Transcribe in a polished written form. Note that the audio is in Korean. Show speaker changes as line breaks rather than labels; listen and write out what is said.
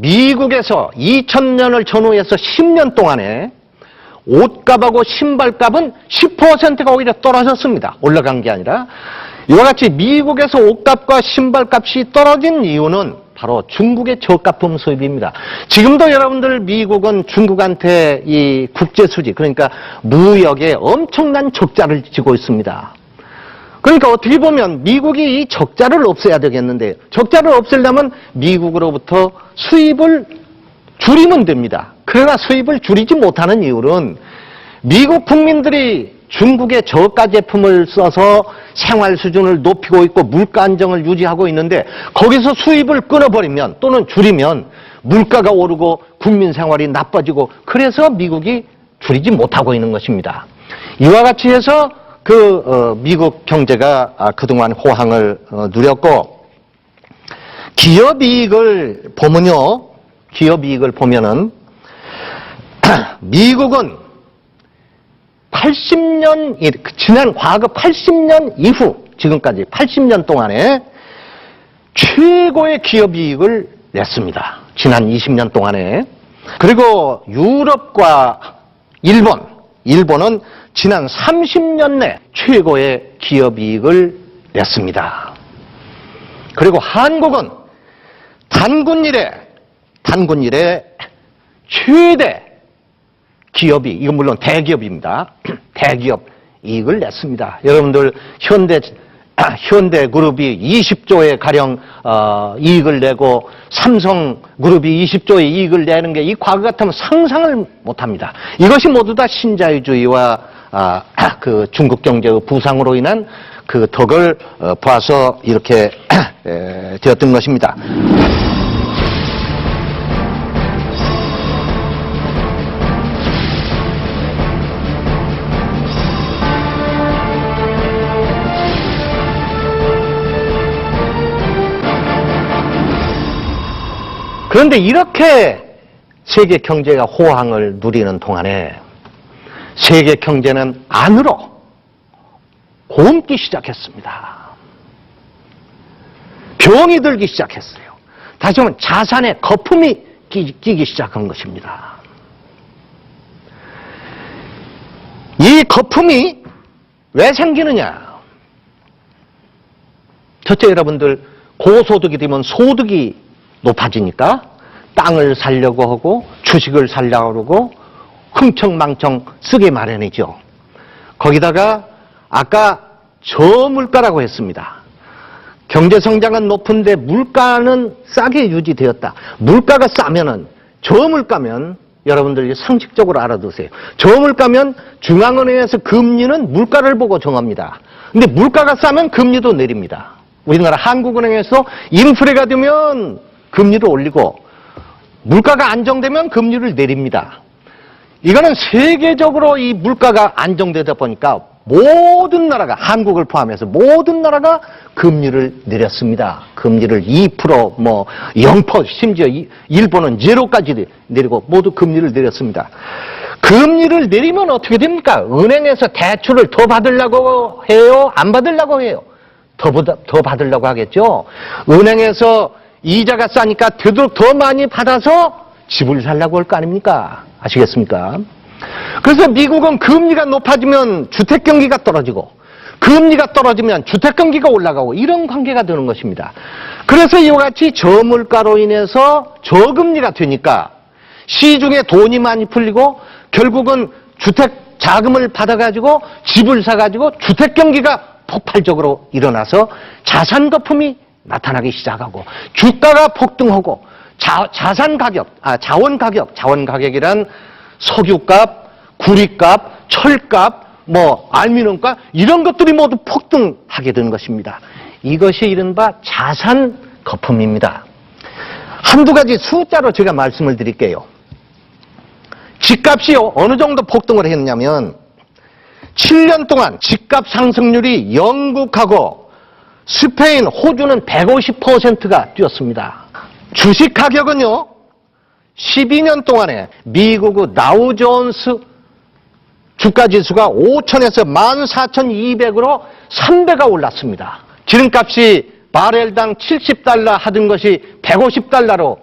미국에서 2000년을 전후해서 10년 동안에 옷값하고 신발값은 10%가 오히려 떨어졌습니다. 올라간 게 아니라. 이와 같이 미국에서 옷값과 신발값이 떨어진 이유는 바로 중국의 저가품 수입입니다. 지금도 여러분들 미국은 중국한테 이 국제 수지, 그러니까 무역에 엄청난 적자를 지고 있습니다. 그러니까 어떻게 보면 미국이 이 적자를 없애야 되겠는데, 적자를 없애려면 미국으로부터 수입을 줄이면 됩니다. 그러나 수입을 줄이지 못하는 이유는 미국 국민들이 중국의 저가 제품을 써서 생활 수준을 높이고 있고 물가 안정을 유지하고 있는데, 거기서 수입을 끊어버리면 또는 줄이면 물가가 오르고 국민 생활이 나빠지고, 그래서 미국이 줄이지 못하고 있는 것입니다. 이와 같이 해서 미국 경제가 그동안 호황을 누렸고, 기업이익을 보면요, 기업이익을 보면은 미국은 80년, 지난 과거 80년 이후 지금까지 80년 동안에 최고의 기업이익을 냈습니다. 지난 20년 동안에. 그리고 유럽과 일본은 지난 30년 내 최고의 기업이익을 냈습니다. 그리고 한국은 단군 이래 최대 기업이, 이건 물론 대기업입니다. 대기업 이익을 냈습니다. 여러분들 현대그룹이 20조의 가량 이익을 내고 삼성그룹이 20조의 이익을 내는 게 이 과거 같으면 상상을 못합니다. 이것이 모두 다 신자유주의와 그 중국 경제의 부상으로 인한 그 덕을 봐서 이렇게 되었던 것입니다. 그런데 이렇게 세계 경제가 호황을 누리는 동안에 세계 경제는 안으로 곪기 시작했습니다. 병이 들기 시작했어요. 다시 말하면 자산에 거품이 끼기 시작한 것입니다. 이 거품이 왜 생기느냐? 첫째, 여러분들 고소득이 되면 소득이 높아지니까 땅을 살려고 하고 주식을 살려고 하고 흥청망청 쓰게 마련이죠. 거기다가 아까 저물가라고 했습니다. 경제성장은 높은데 물가는 싸게 유지되었다. 물가가 싸면은, 저물가면 여러분들이 상식적으로 알아두세요. 저물가면 중앙은행에서 금리는 물가를 보고 정합니다. 근데 물가가 싸면 금리도 내립니다. 우리나라 한국은행에서 인플레가 되면 금리를 올리고 물가가 안정되면 금리를 내립니다. 이거는 세계적으로 이 물가가 안정되다 보니까 모든 나라가, 한국을 포함해서 모든 나라가 금리를 내렸습니다. 금리를 2%, 0%, 심지어 일본은 0까지 내리고 모두 금리를 내렸습니다. 금리를 내리면 어떻게 됩니까? 은행에서 대출을 더 받으려고 해요? 안 받으려고 해요? 더 받으려고 하겠죠? 은행에서 이자가 싸니까 되도록 더 많이 받아서 집을 살려고 할 거 아닙니까? 아시겠습니까? 그래서 미국은 금리가 높아지면 주택 경기가 떨어지고, 금리가 떨어지면 주택 경기가 올라가고, 이런 관계가 되는 것입니다. 그래서 이와 같이 저물가로 인해서 저금리가 되니까 시중에 돈이 많이 풀리고 결국은 주택 자금을 받아가지고 집을 사가지고 주택 경기가 폭발적으로 일어나서 자산 거품이 나타나기 시작하고 주가가 폭등하고 자원 가격이란 석유값, 구리값, 철값, 알미늄값, 이런 것들이 모두 폭등하게 되는 것입니다. 이것이 이른바 자산 거품입니다. 한두 가지 숫자로 제가 말씀을 드릴게요. 집값이 어느 정도 폭등을 했냐면 7년 동안 집값 상승률이 영국하고 스페인, 호주는 150%가 뛰었습니다. 주식 가격은요, 12년 동안에 미국의 다우존스 주가지수가 5,000에서 14,200으로 3배가 올랐습니다. 기름값이 바렐당 $70 하던 것이 $150로